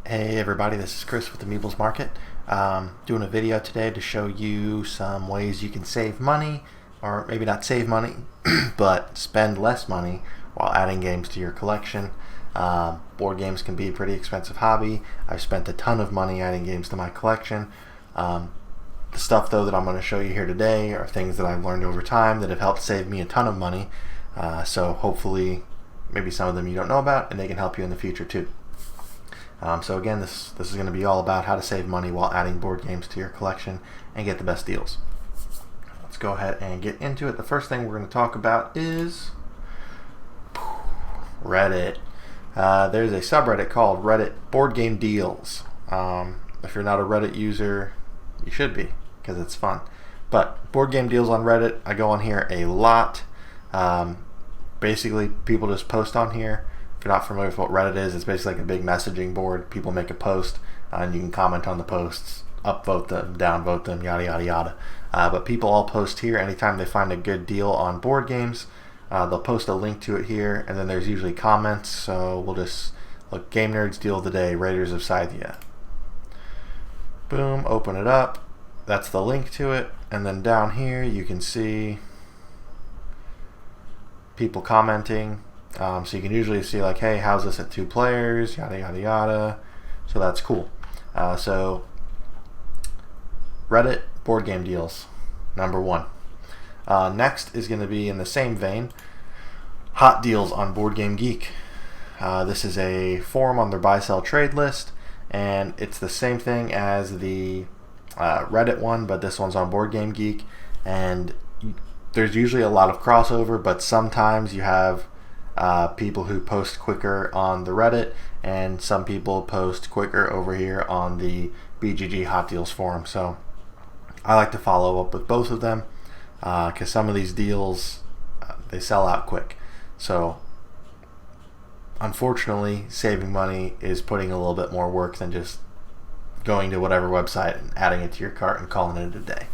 Hey everybody, this is Chris with the Meebles Market. Doing a video today to show you some ways you can save money, or maybe not save money, but spend less money while adding games to your collection. Board games can be a pretty expensive hobby. I've spent a ton of money adding games to my collection. The stuff though that I'm going to show you here today are things that I've learned over time that have helped save me a ton of money. So hopefully maybe some of them you don't know about and they can help you in the future too. So again, this is going to be all about how to save money while adding board games to your collection and get the best deals. Let's go ahead and get into it. The first thing we're going to talk about is Reddit. There's a subreddit called Reddit Board Game Deals. If you're not a Reddit user, you should be, because it's fun. But board game deals on Reddit, I go on here a lot. Basically, people just post on here. If you're not familiar with what Reddit is, it's basically like a big messaging board. People make a post, and you can comment on the posts, upvote them, downvote them, yada yada yada. But people all post here anytime they find a good deal on board games. They'll post a link to it here, and then there's usually comments. So we'll just look, Game Nerds Deal of the Day, Raiders of Scythia. Boom, open it up. That's the link to it, and then down here you can see people commenting. So you can usually see like, hey, how's this at 2 players, yada yada yada. So that's cool. So Reddit board game deals, number 1. Next is going to be in the same vein, hot deals on Board Game Geek. This is a forum on their buy sell trade list, and it's the same thing as the Reddit one, but this one's on Board Game Geek, and there's usually a lot of crossover, but sometimes you have people who post quicker on the Reddit, and some people post quicker over here on the BGG Hot Deals forum. So I like to follow up with both of them because some of these deals they sell out quick. So unfortunately, saving money is putting a little bit more work than just going to whatever website and adding it to your cart and calling it a day.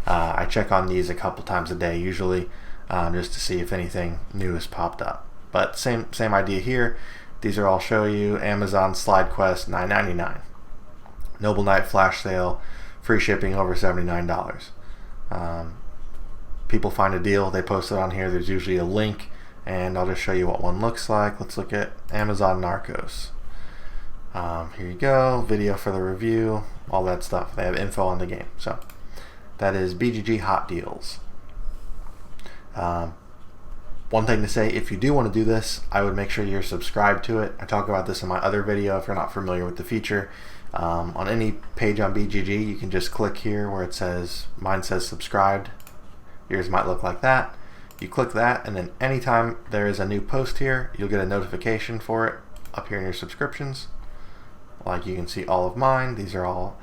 I check on these a couple times a day usually, just to see if anything new has popped up. But same idea here. These are all show you. Amazon Slide Quest $9.99. Noble Knight flash sale, free shipping over $79. People find a deal, they post it on here. There's usually a link, and I'll just show you what one looks like. Let's look at Amazon Narcos. Here you go, video for the review, all that stuff. They have info on the game. So that is BGG Hot Deals. One thing to say, if you do want to do this, I would make sure you're subscribed to it. I talk about this in my other video if you're not familiar with the feature. On any page on BGG, you can just click here where it says, mine says subscribed. Yours might look like that. You click that, and then anytime there is a new post here, you'll get a notification for it up here in your subscriptions. Like you can see all of mine. These are all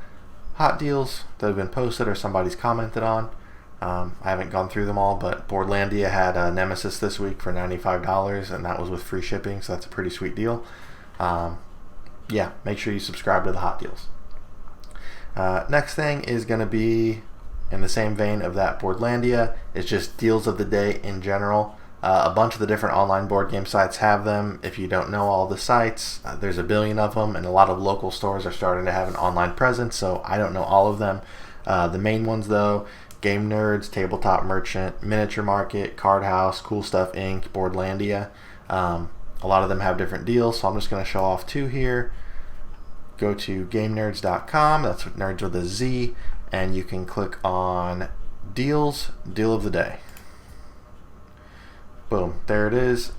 hot deals that have been posted or somebody's commented on. I haven't gone through them all, but Boardlandia had a Nemesis this week for $95, and that was with free shipping, so that's a pretty sweet deal. Yeah, make sure you subscribe to the hot deals. Next thing is going to be in the same vein of that Boardlandia. It's just deals of the day in general. A bunch of the different online board game sites have them. If you don't know all the sites, there's a billion of them, and a lot of local stores are starting to have an online presence, so I don't know all of them. The main ones though, Game Nerds, Tabletop Merchant, Miniature Market, Card House, Cool Stuff Inc., Boardlandia. A lot of them have different deals, so I'm just going to show off 2 here. Go to GameNerds.com, that's nerds with a Z, and you can click on Deals, Deal of the Day. Boom, there it is.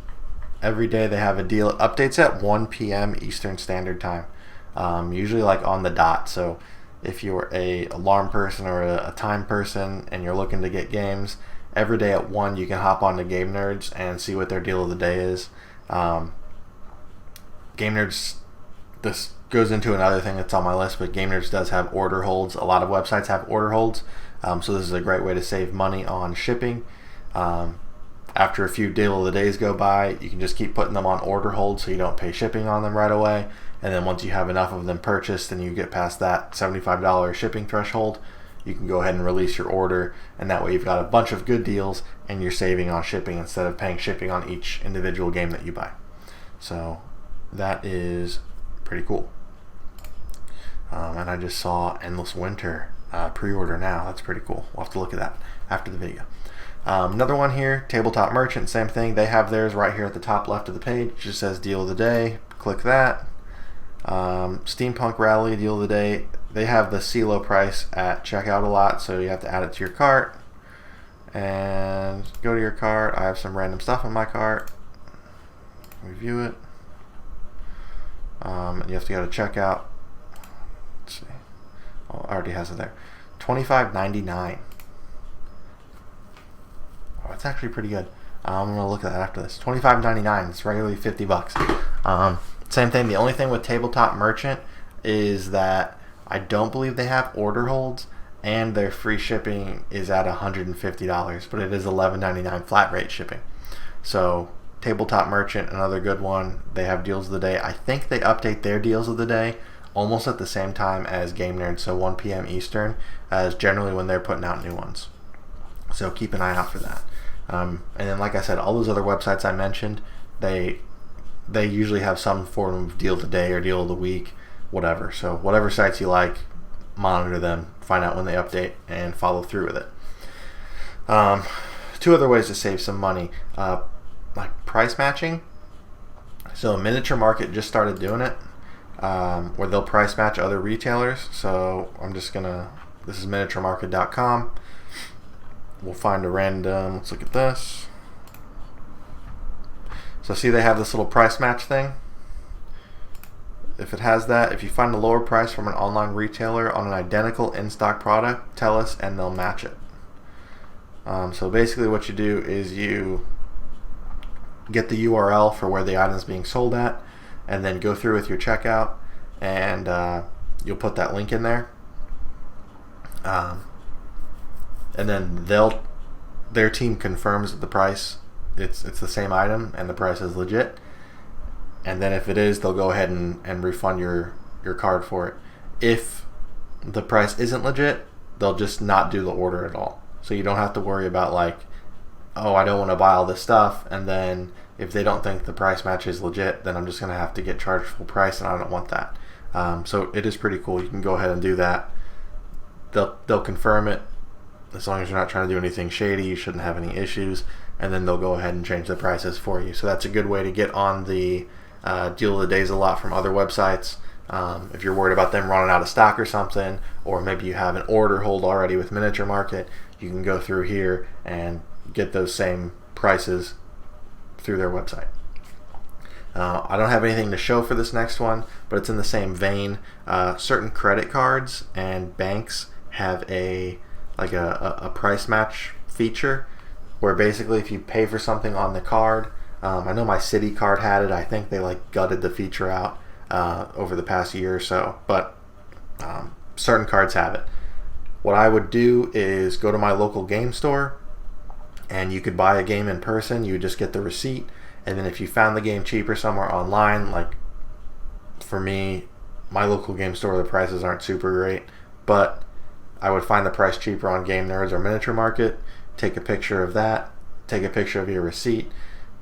Every day they have a deal. It updates at 1 p.m. Eastern Standard Time, usually like on the dot. So if you're a alarm person or a time person and you're looking to get games, every day at 1 you can hop on to Game Nerds and see what their deal of the day is. Game Nerds, this goes into another thing that's on my list, but Game Nerds does have order holds. A lot of websites have order holds, so this is a great way to save money on shipping. After a few deal of the days go by, you can just keep putting them on order hold so you don't pay shipping on them right away. And then once you have enough of them purchased and you get past that $75 shipping threshold, you can go ahead and release your order, and that way you've got a bunch of good deals and you're saving on shipping instead of paying shipping on each individual game that you buy. So that is pretty cool. And I just saw Endless Winter pre-order now. That's pretty cool. We'll have to look at that after the video. Another one here, Tabletop Merchant, same thing. They have theirs right here at the top left of the page. It just says Deal of the Day. Click that. Steampunk Rally, Deal of the Day. They have the CeeLo price at checkout a lot, so you have to add it to your cart. And go to your cart. I have some random stuff in my cart. Review it. You have to go to checkout. Let's see. Oh, it already has it there. $25.99. Oh, it's actually pretty good. I'm gonna look at that after this. $25.99. It's regularly $50. Same thing. The only thing with Tabletop Merchant is that I don't believe they have order holds, and their free shipping is at $150, but it is $11.99 flat rate shipping. So Tabletop Merchant, another good one. They have deals of the day. I think they update their deals of the day almost at the same time as Game Nerd, so 1 p.m. Eastern, as generally when they're putting out new ones. So keep an eye out for that. And then, like I said, all those other websites I mentioned, they usually have some form of deal of the day or deal of the week, whatever. So whatever sites you like, monitor them, find out when they update, and follow through with it. Two other ways to save some money, like price matching. So Miniature Market just started doing it, where they'll price match other retailers. So this is miniaturemarket.com. We'll find a random, let's look at this. So see, they have this little price match thing. If it has that, if you find a lower price from an online retailer on an identical in-stock product, tell us and they'll match it. So basically what you do is you get the URL for where the item is being sold at, and then go through with your checkout, and you'll put that link in there. And then their team confirms that the price, it's the same item and the price is legit. And then if it is, they'll go ahead and refund your card for it. If the price isn't legit, they'll just not do the order at all. So you don't have to worry about like, oh, I don't want to buy all this stuff, and then if they don't think the price match is legit, then I'm just going to have to get charged full price, and I don't want that. So it is pretty cool. You can go ahead and do that. They'll confirm it. As long as you're not trying to do anything shady, you shouldn't have any issues, and then they'll go ahead and change the prices for you. So that's a good way to get on the deal of the days a lot from other websites. If you're worried about them running out of stock or something, or maybe you have an order hold already with Miniature Market, you can go through here and get those same prices through their website. I don't have anything to show for this next one, but it's in the same vein. Certain credit cards and banks have a price match feature, where basically if you pay for something on the card, I know my Citi card had it. I think they gutted the feature out over the past year or so, but certain cards have it. What I would do is go to my local game store, and you could buy a game in person. You would just get the receipt, and then if you found the game cheaper somewhere online, like for me, my local game store, the prices aren't super great, but I would find the price cheaper on Game Nerds or Miniature Market, take a picture of that, take a picture of your receipt,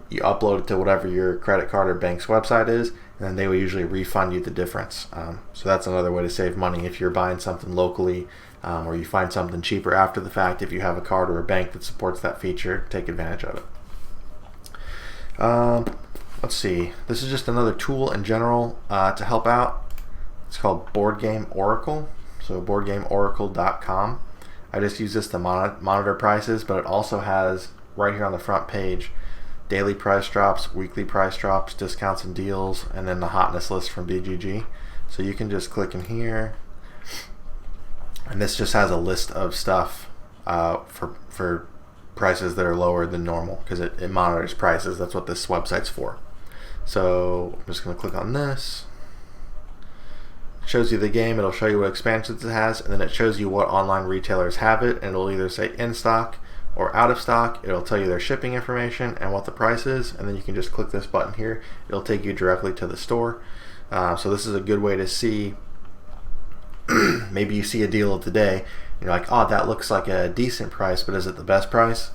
you upload it to whatever your credit card or bank's website is, and then they will usually refund you the difference. So that's another way to save money if you're buying something locally, or you find something cheaper after the fact. If you have a card or a bank that supports that feature, take advantage of it. Let's see. This is just another tool in general to help out. It's called Board Game Oracle. So boardgameoracle.com. I just use this to monitor prices, but it also has right here on the front page daily price drops, weekly price drops, discounts and deals, and then the hotness list from BGG. So you can just click in here, and this just has a list of stuff for prices that are lower than normal, because it monitors prices. That's what this website's for. So I'm just going to click on this. It shows you the game, it'll show you what expansions it has, and then it shows you what online retailers have it, and it'll either say in stock or out of stock. It'll tell you their shipping information and what the price is, and then you can just click this button here. It'll take you directly to the store. So this is a good way to see, maybe you see a deal of the day, you're like, oh, that looks like a decent price, but is it the best price?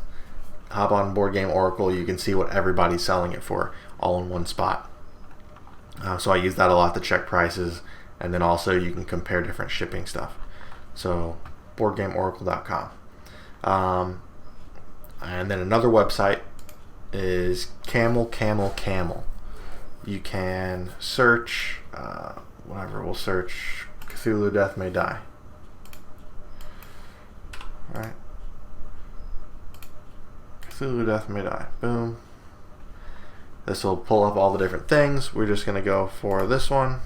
Hop on Board Game Oracle, you can see what everybody's selling it for all in one spot. So I use that a lot to check prices and then also you can compare different shipping stuff. So BoardGameOracle.com. And then another website is CamelCamelCamel. You can search, whatever, we'll search Cthulhu Death May Die. Right? Cthulhu Death May Die. Boom. This will pull up all the different things. We're just going to go for this one.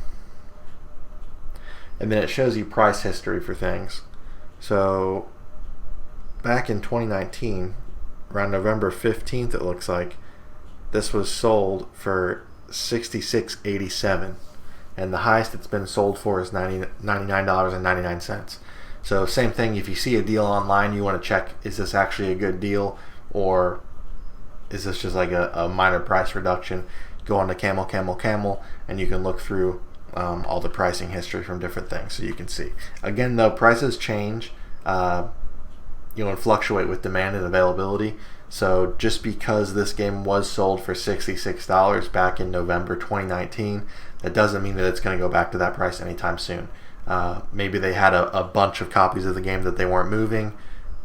And then it shows you price history for things. So back in 2019, around November 15th, it looks like, this was sold for $66.87. And the highest it's been sold for is $99.99. So same thing, if you see a deal online, you want to check, is this actually a good deal, or is this just like a minor price reduction? Go on to CamelCamelCamel, and you can look through all the pricing history from different things, so you can see. Again, though, prices change, and fluctuate with demand and availability. So just because this game was sold for $66 back in November 2019, that doesn't mean that it's going to go back to that price anytime soon. Maybe they had a bunch of copies of the game that they weren't moving,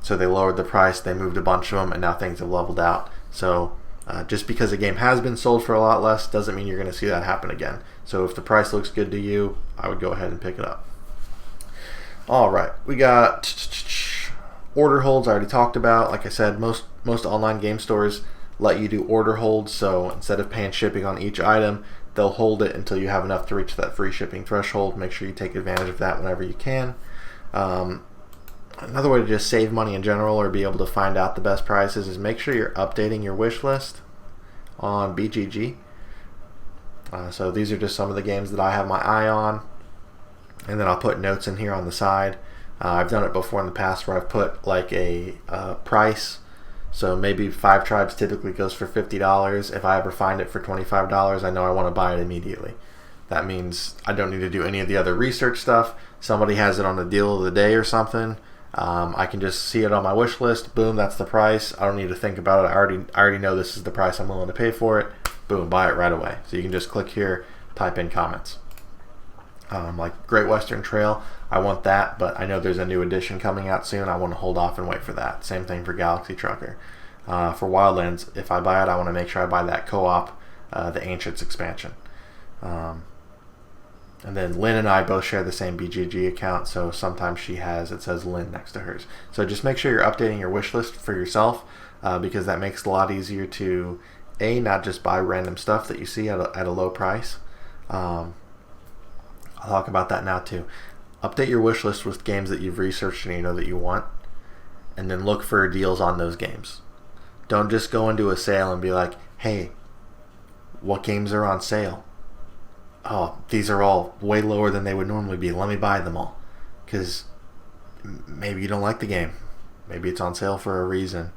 so they lowered the price, they moved a bunch of them, and now things have leveled out. So just because a game has been sold for a lot less doesn't mean you're going to see that happen again. So if the price looks good to you, I would go ahead and pick it up. All right, we got order holds I already talked about. Like I said, most online game stores let you do order holds, so instead of paying shipping on each item, they'll hold it until you have enough to reach that free shipping threshold. Make sure you take advantage of that whenever you can. Another way to just save money in general or be able to find out the best prices is make sure you're updating your wish list on BGG. So these are just some of the games that I have my eye on, and then I'll put notes in here on the side. I've done it before in the past where I've put like a price. So maybe 5 Tribes typically goes for $50. If I ever find it for $25, I know I want to buy it immediately. That means I don't need to do any of the other research stuff. Somebody has it on the deal of the day or something. I can just see it on my wish list. Boom, that's the price. I don't need to think about it. I already know this is the price I'm willing to pay for it. Boom, buy it right away. So you can just click here, type in comments. Like Great Western Trail, I want that, but I know there's a new edition coming out soon. I want to hold off and wait for that. Same thing for Galaxy Trucker. For Wildlands, if I buy it, I want to make sure I buy that co-op, the Ancients expansion. And then Lynn and I both share the same BGG account, so sometimes it says Lynn next to hers. So just make sure you're updating your wish list for yourself, because that makes it a lot easier to, not just buy random stuff that you see at a low price. I'll talk about that now too. Update your wish list with games that you've researched and you know that you want, and then look for deals on those games. Don't just go into a sale and be like, hey, what games are on sale? Oh, these are all way lower than they would normally be. Let me buy them all. Because maybe you don't like the game. Maybe it's on sale for a reason.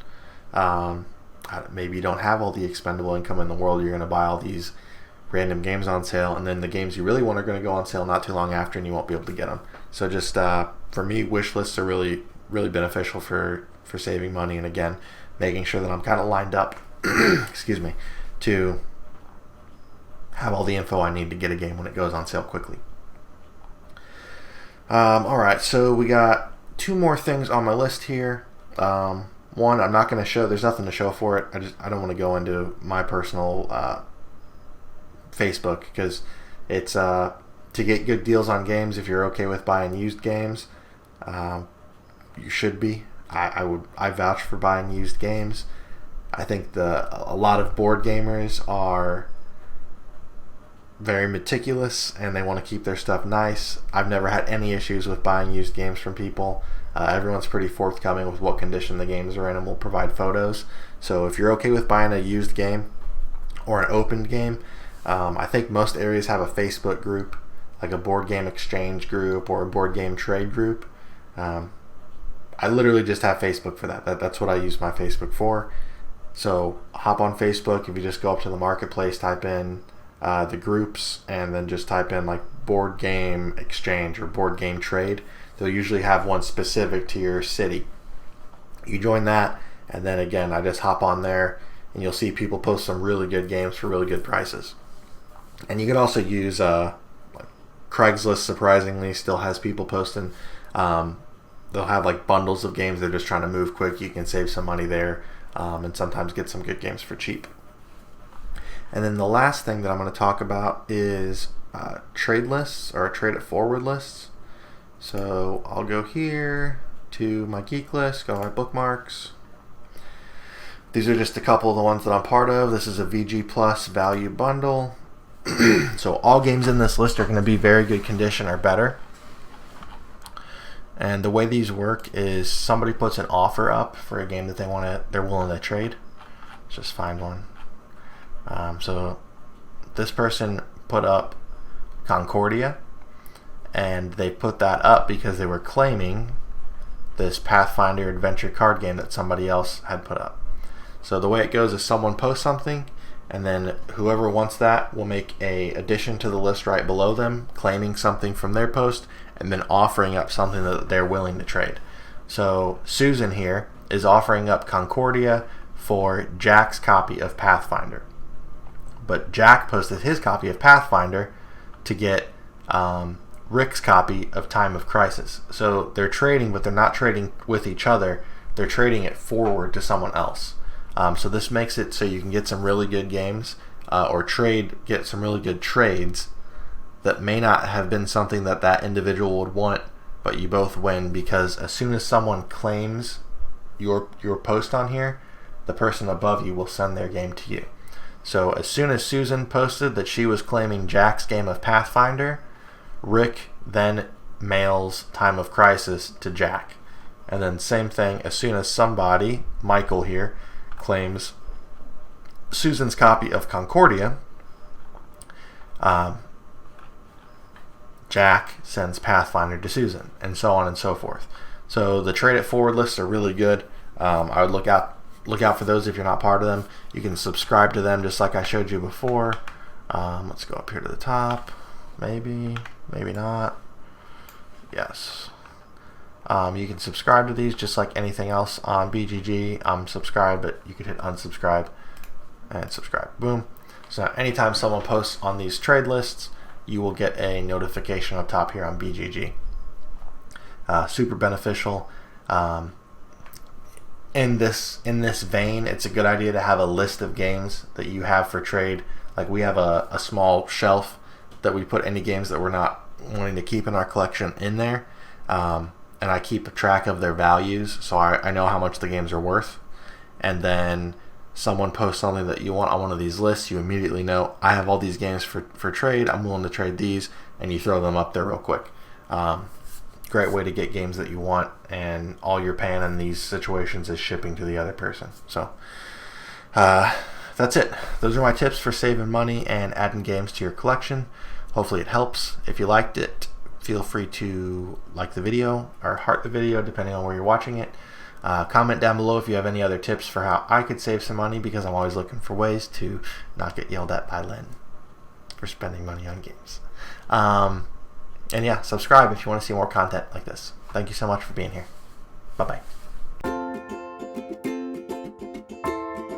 Maybe you don't have all the expendable income in the world. You're going to buy all these random games on sale, and then the games you really want are going to go on sale not too long after, and you won't be able to get them. So just for me, wish lists are really, really beneficial for saving money, and again, making sure that I'm kind of lined up excuse me, to have all the info I need to get a game when it goes on sale quickly. Alright, so we got 2 more things on my list here. One, I'm not going to show, there's nothing to show for it. I don't want to go into my personal Facebook, because it's to get good deals on games. If you're okay with buying used games, you should be. I vouch for buying used games. I think a lot of board gamers are very meticulous and they want to keep their stuff nice. I've never had any issues with buying used games from people. Everyone's pretty forthcoming with what condition the games are in and will provide photos. So if you're okay with buying a used game or an opened game, I think most areas have a Facebook group, like a board game exchange group or a board game trade group. I literally just have Facebook for that. That's what I use my Facebook for. So hop on Facebook. If you just go up to the marketplace, type in the groups, and then just type in like board game exchange or board game trade. They'll usually have one specific to your city. You join that, and then again, I just hop on there, and you'll see people post some really good games for really good prices. And you can also use like Craigslist, surprisingly, still has people posting. They'll have like bundles of games they're just trying to move quick. You can save some money there, and sometimes get some good games for cheap. And then the last thing that I'm going to talk about is trade lists, or trade it forward lists. So I'll go here to my Geek list, go to my bookmarks. These are just a couple of the ones that I'm part of. This is a VG Plus value bundle. So all games in this list are going to be very good condition or better. And the way these work is somebody puts an offer up for a game that they're willing to trade. Let's just find one. So this person put up Concordia, and they put that up because they were claiming this Pathfinder adventure card game that somebody else had put up. So the way it goes is someone posts something, and then whoever wants that will make a addition to the list right below them, claiming something from their post, and then offering up something that they're willing to trade. So Susan here is offering up Concordia for Jack's copy of Pathfinder. But Jack posted his copy of Pathfinder to get Rick's copy of Time of Crisis. So they're trading, but they're not trading with each other. They're trading it forward to someone else. So this makes it so you can get some really good games, or get some really good trades that may not have been something that individual would want, but you both win, because as soon as someone claims your post on here, the person above you will send their game to you. So as soon as Susan posted that she was claiming Jack's game of Pathfinder, Rick then mails Time of Crisis to Jack. And then same thing, as soon as somebody, Michael here, claims Susan's copy of Concordia, Jack sends Pathfinder to Susan, and so on and so forth. So the trade it forward lists are really good. I would look out for those if you're not part of them. You can subscribe to them just like I showed you before. Let's go up here to the top. Maybe not. Yes. You can subscribe to these just like anything else on BGG. I'm subscribed, but you could hit unsubscribe and subscribe. Boom. So anytime someone posts on these trade lists, you will get a notification up top here on BGG. Super beneficial. In this vein, it's a good idea to have a list of games that you have for trade. Like we have a small shelf that we put any games that we're not wanting to keep in our collection in there. And I keep a track of their values, so I know how much the games are worth. And then someone posts something that you want on one of these lists, you immediately know, I have all these games for trade, I'm willing to trade these, and you throw them up there real quick. Great way to get games that you want, and all you're paying in these situations is shipping to the other person. So that's it. Those are my tips for saving money and adding games to your collection. Hopefully it helps. If you liked it, feel free to like the video or heart the video depending on where you're watching it. Comment down below if you have any other tips for how I could save some money, because I'm always looking for ways to not get yelled at by Lynn for spending money on games. And yeah, subscribe if you want to see more content like this. Thank you so much for being here. Bye-bye.